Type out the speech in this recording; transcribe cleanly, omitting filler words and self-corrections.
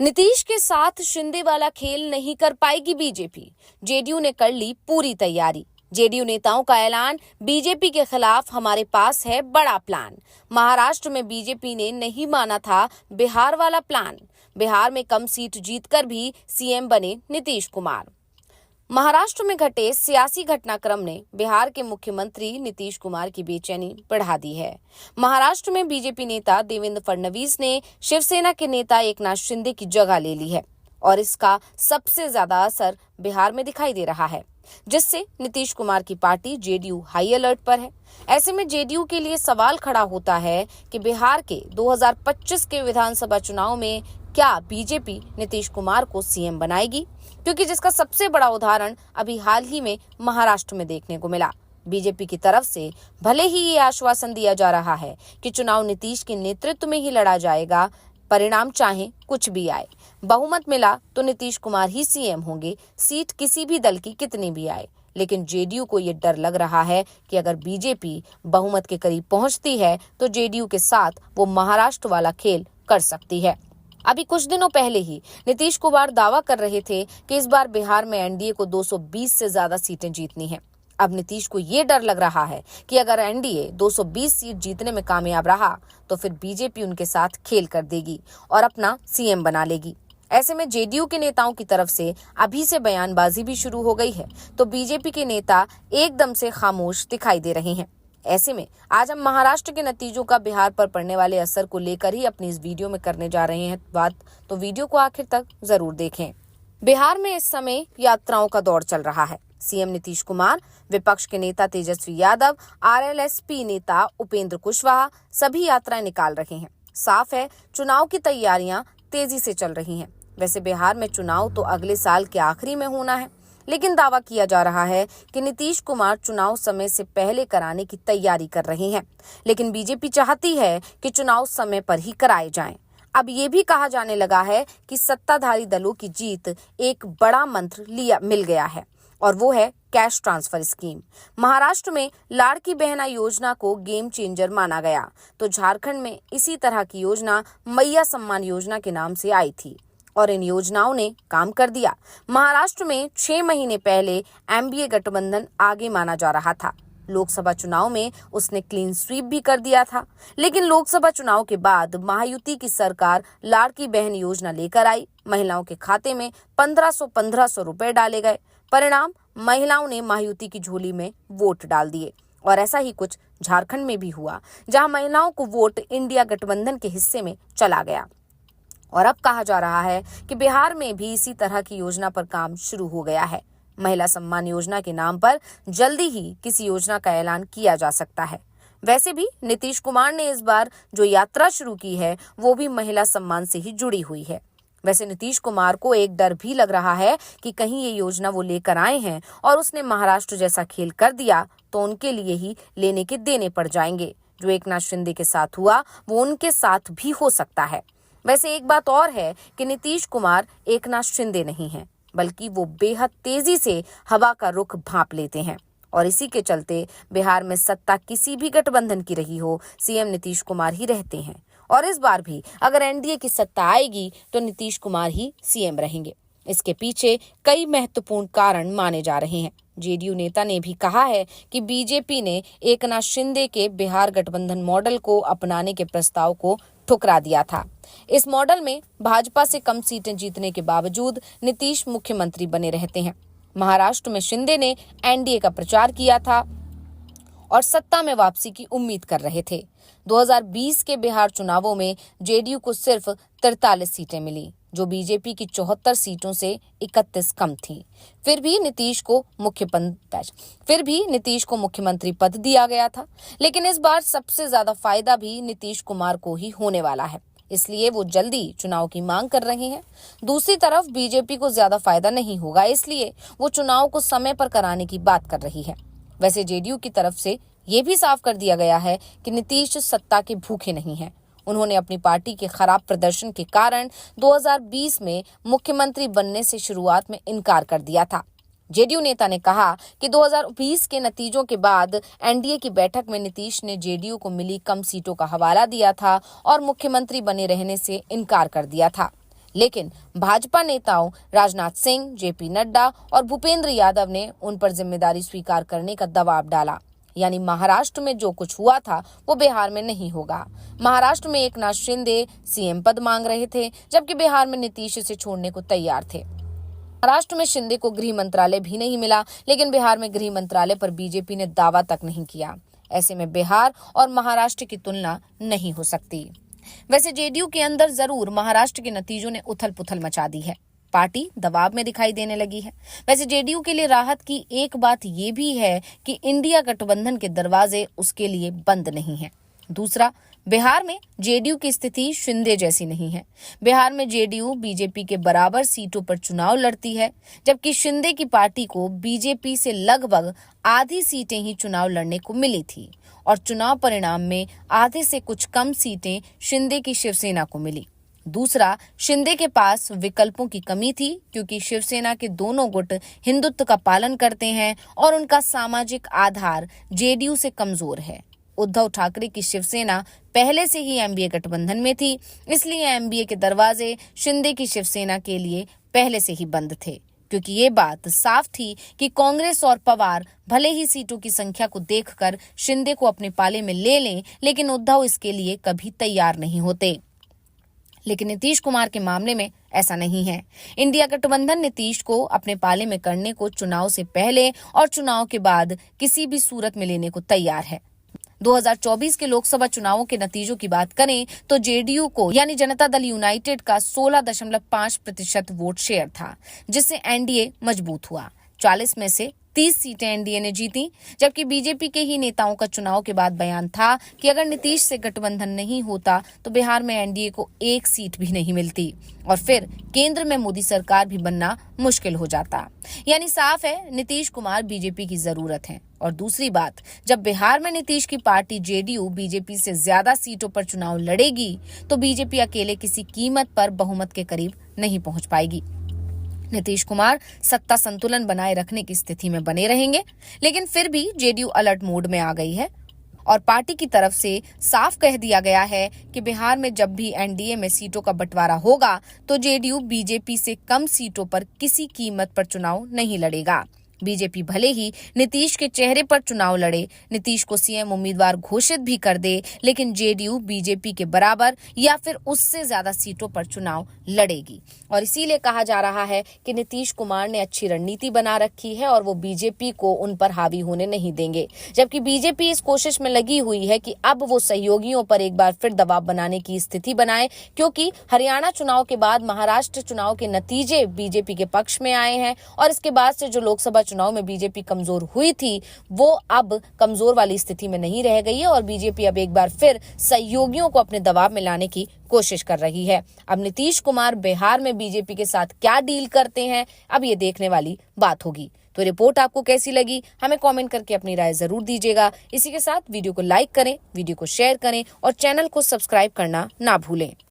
नीतीश के साथ शिंदे वाला खेल नहीं कर पाएगी बीजेपी। जेडीयू ने कर ली पूरी तैयारी। जेडीयू नेताओं का ऐलान, बीजेपी के खिलाफ हमारे पास है बड़ा प्लान। महाराष्ट्र में बीजेपी ने नहीं माना था बिहार वाला प्लान। बिहार में कम सीट जीतकर भी सीएम बने नीतीश कुमार। महाराष्ट्र में घटे सियासी घटनाक्रम ने बिहार के मुख्यमंत्री नीतीश कुमार की बेचैनी बढ़ा दी है। महाराष्ट्र में बीजेपी नेता देवेंद्र फडणवीस ने शिवसेना के नेता एकनाथ शिंदे की जगह ले ली है और इसका सबसे ज्यादा असर बिहार में दिखाई दे रहा है, जिससे नीतीश कुमार की पार्टी जेडीयू हाई अलर्ट पर है। ऐसे में जेडीयू के लिए सवाल खड़ा होता है कि बिहार के 2025 के विधानसभा चुनाव में क्या बीजेपी नीतीश कुमार को सीएम बनाएगी, क्योंकि जिसका सबसे बड़ा उदाहरण अभी हाल ही में महाराष्ट्र में देखने को मिला। बीजेपी की तरफ से भले ही ये आश्वासन दिया जा रहा है कि चुनाव नीतीश के नेतृत्व में ही लड़ा जाएगा, परिणाम चाहे कुछ भी आए, बहुमत मिला तो नीतीश कुमार ही सीएम होंगे, सीट किसी भी दल की कितनी भी आए। लेकिन जेडीयू को ये डर लग रहा है कि अगर बीजेपी बहुमत के करीब पहुंचती है तो जेडीयू के साथ वो महाराष्ट्र वाला खेल कर सकती है। अभी कुछ दिनों पहले ही नीतीश कुमार दावा कर रहे थे कि इस बार बिहार में एनडीए को 220 से ज्यादा सीटें जीतनी हैं। अब नीतीश को ये डर लग रहा है कि अगर एनडीए 220 सीट जीतने में कामयाब रहा तो फिर बीजेपी उनके साथ खेल कर देगी और अपना सीएम बना लेगी। ऐसे में जेडीयू के नेताओं की तरफ से अभी से बयानबाजी भी शुरू हो गई है, तो बीजेपी के नेता एकदम से खामोश दिखाई दे रहे हैं। ऐसे में आज हम महाराष्ट्र के नतीजों का बिहार पर पड़ने वाले असर को लेकर ही अपनी इस वीडियो में करने जा रहे हैं बात, तो वीडियो को आखिर तक जरूर देखें। बिहार में इस समय यात्राओं का दौर चल रहा है। सीएम नीतीश कुमार, विपक्ष के नेता तेजस्वी यादव, आरएलएसपी नेता उपेंद्र कुशवाहा सभी यात्राएं निकाल रहे हैं। साफ है, चुनाव की तैयारियां तेजी से चल रही हैं। वैसे बिहार में चुनाव तो अगले साल के आखिरी में होना है, लेकिन दावा किया जा रहा है कि नीतीश कुमार चुनाव समय से पहले कराने की तैयारी कर रहे हैं। लेकिन बीजेपी चाहती है कि चुनाव समय पर ही कराए जाएं। अब ये भी कहा जाने लगा है कि सत्ताधारी दलों की जीत एक बड़ा मंत्र मिल गया है और वो है कैश ट्रांसफर स्कीम। महाराष्ट्र में लाड़की बहना योजना को गेम चेंजर माना गया, तो झारखंड में इसी तरह की योजना मैया सम्मान योजना के नाम से आई थी और इन योजनाओं ने काम कर दिया। महाराष्ट्र में 6 महीने पहले एमबीए गठबंधन आगे माना जा रहा था। लोकसभा चुनाव में उसने क्लीन स्वीप भी कर दिया था, लेकिन लोकसभा चुनाव के बाद महायुति की सरकार लाड़की बहन योजना लेकर आई। महिलाओं के खाते में 1500 रुपए डाले गए। परिणाम, महिलाओं ने महायुति की झोली में वोट डाल दिए और ऐसा ही कुछ झारखंड में भी हुआ, जहां महिलाओं को वोट इंडिया गठबंधन के हिस्से में चला गया। और अब कहा जा रहा है कि बिहार में भी इसी तरह की योजना पर काम शुरू हो गया है। महिला सम्मान योजना के नाम पर जल्दी ही किसी योजना का ऐलान किया जा सकता है। वैसे भी नीतीश कुमार ने इस बार जो यात्रा शुरू की है वो भी महिला सम्मान से ही जुड़ी हुई है। वैसे नीतीश कुमार को एक डर भी लग रहा है कि कहीं ये योजना वो लेकर आए हैं और उसने महाराष्ट्र जैसा खेल कर दिया तो उनके लिए ही लेने के देने पड़ जाएंगे। जो एकनाथ शिंदे के साथ हुआ वो उनके साथ भी हो सकता है। वैसे एक बात और है कि नीतीश कुमार एकनाथ शिंदे नहीं हैं, बल्कि वो बेहद तेजी से हवा का रुख भांप लेते हैं और इसी के चलते बिहार में सत्ता किसी भी गठबंधन की रही हो, सीएम नीतीश कुमार ही रहते हैं। और इस बार भी अगर एनडीए की सत्ता आएगी तो नीतीश कुमार ही सीएम रहेंगे। इसके पीछे कई महत्वपूर्ण कारण माने जा रहे हैं। जेडीयू नेता ने भी कहा है कि बीजेपी ने एकनाथ शिंदे के बिहार गठबंधन मॉडल को अपनाने के प्रस्ताव को ठुकरा दिया था। इस मॉडल में भाजपा से कम सीटें जीतने के बावजूद नीतीश मुख्यमंत्री बने रहते हैं। महाराष्ट्र में शिंदे ने एनडीए का प्रचार किया था और सत्ता में वापसी की उम्मीद कर रहे थे। 2020 के बिहार चुनावों में जेडीयू को सिर्फ 43 सीटें मिली, जो बीजेपी की 74 सीटों से 31 कम थी। फिर भी नीतीश को मुख्यमंत्री पद दिया गया था। लेकिन इस बार सबसे ज्यादा फायदा भी नीतीश कुमार को ही होने वाला है, इसलिए वो जल्दी चुनाव की मांग कर रहे हैं। दूसरी तरफ बीजेपी को ज्यादा फायदा नहीं होगा, इसलिए वो चुनाव को समय पर कराने की बात कर रही है। वैसे जेडीयू की तरफ से ये भी साफ कर दिया गया है कि नीतीश सत्ता के भूखे नहीं हैं। उन्होंने अपनी पार्टी के खराब प्रदर्शन के कारण 2020 में मुख्यमंत्री बनने से शुरुआत में इनकार कर दिया था। जेडीयू नेता ने कहा कि 2020 के नतीजों के बाद एनडीए की बैठक में नीतीश ने जेडीयू को मिली कम सीटों का हवाला दिया था और मुख्यमंत्री बने रहने से इनकार कर दिया था। लेकिन भाजपा नेताओं राजनाथ सिंह, जेपी नड्डा और भूपेंद्र यादव ने उन पर जिम्मेदारी स्वीकार करने का दबाव डाला। यानी महाराष्ट्र में जो कुछ हुआ था वो बिहार में नहीं होगा। महाराष्ट्र में एकनाथ शिंदे सीएम पद मांग रहे थे, जबकि बिहार में नीतीश इसे छोड़ने को तैयार थे। महाराष्ट्र में शिंदे को गृह मंत्रालय भी नहीं मिला, लेकिन बिहार में गृह मंत्रालय पर बीजेपी ने दावा तक नहीं किया। ऐसे में बिहार और महाराष्ट्र की तुलना नहीं हो सकती। वैसे जेडीयू के अंदर जरूर महाराष्ट्र के नतीजों ने उथल पुथल मचा दी है। पार्टी दबाव में दिखाई देने लगी है। वैसे जेडीयू के लिए राहत की एक बात ये भी है कि इंडिया गठबंधन के दरवाजे उसके लिए बंद नहीं हैं। दूसरा, बिहार में जेडीयू की स्थिति शिंदे जैसी नहीं है। बिहार में जेडीयू बीजेपी के बराबर सीटों पर चुनाव लड़ती है, जबकि शिंदे की पार्टी को बीजेपी से लगभग आधी सीटें ही चुनाव लड़ने को मिली थी और चुनाव परिणाम में आधे से कुछ कम सीटें शिंदे की शिवसेना को मिली। दूसरा, शिंदे के पास विकल्पों की कमी थी, क्योंकि शिवसेना के दोनों गुट हिंदुत्व का पालन करते हैं और उनका सामाजिक आधार जेडीयू से कमजोर है। उद्धव ठाकरे की शिवसेना पहले से ही एमबीए गठबंधन में थी, इसलिए एमबीए के दरवाजे शिंदे की शिवसेना के लिए पहले से ही बंद थे, क्योंकि ये बात साफ थी कि कांग्रेस और पवार भले ही सीटों की संख्या को देखकर शिंदे को अपने पाले में ले लें, लेकिन उद्धव इसके लिए कभी तैयार नहीं होते। लेकिन नीतीश कुमार के मामले में ऐसा नहीं है। इंडिया गठबंधन नीतीश को अपने पाले में करने को चुनाव से पहले और चुनाव के बाद किसी भी सूरत में लेने को तैयार है। 2024 के लोकसभा चुनावों के नतीजों की बात करें तो जेडीयू को यानी जनता दल यूनाइटेड का 16.5% वोट शेयर था, जिससे एनडीए मजबूत हुआ। 40 में से 30 सीटें एनडीए ने जीती, जबकि बीजेपी के ही नेताओं का चुनाव के बाद बयान था कि अगर नीतीश से गठबंधन नहीं होता तो बिहार में एनडीए को एक सीट भी नहीं मिलती और फिर केंद्र में मोदी सरकार भी बनना मुश्किल हो जाता। यानी साफ है, नीतीश कुमार बीजेपी की जरूरत है। और दूसरी बात, जब बिहार में नीतीश की पार्टी जेडीयू बीजेपी से ज्यादा सीटों पर चुनाव लड़ेगी तो बीजेपी अकेले किसी कीमत पर बहुमत के करीब नहीं पहुंच पाएगी। नीतीश कुमार सत्ता संतुलन बनाए रखने की स्थिति में बने रहेंगे, लेकिन फिर भी जेडीयू अलर्ट मोड में आ गई है और पार्टी की तरफ से साफ कह दिया गया है कि बिहार में जब भी एनडीए में सीटों का बंटवारा होगा तो जेडीयू बीजेपी से कम सीटों पर किसी कीमत पर चुनाव नहीं लड़ेगा। बीजेपी भले ही नीतीश के चेहरे पर चुनाव लड़े, नीतीश को सीएम उम्मीदवार घोषित भी कर दे, लेकिन जेडीयू बीजेपी के बराबर या फिर उससे ज्यादा सीटों पर चुनाव लड़ेगी। और इसीलिए कहा जा रहा है कि नीतीश कुमार ने अच्छी रणनीति बना रखी है और वो बीजेपी को उन पर हावी होने नहीं देंगे, जबकि बीजेपी इस कोशिश में लगी हुई है कि अब वो सहयोगियों पर एक बार फिर दबाव बनाने की स्थिति बनाए, क्योंकि हरियाणा चुनाव के बाद महाराष्ट्र चुनाव के नतीजे बीजेपी के पक्ष में आए हैं और इसके बाद से जो लोकसभा चुनाव में बीजेपी कमजोर हुई थी वो अब कमजोर वाली स्थिति में नहीं रह गई है और बीजेपी अब एक बार फिर सहयोगियों को अपने दबाव में लाने की कोशिश कर रही है। अब नीतीश कुमार बिहार में बीजेपी के साथ क्या डील करते हैं, अब ये देखने वाली बात होगी। तो रिपोर्ट आपको कैसी लगी हमें कमेंट करके अपनी राय जरूर दीजिएगा। इसी के साथ वीडियो को लाइक करें, वीडियो को शेयर करें और चैनल को सब्सक्राइब करना ना भूलें।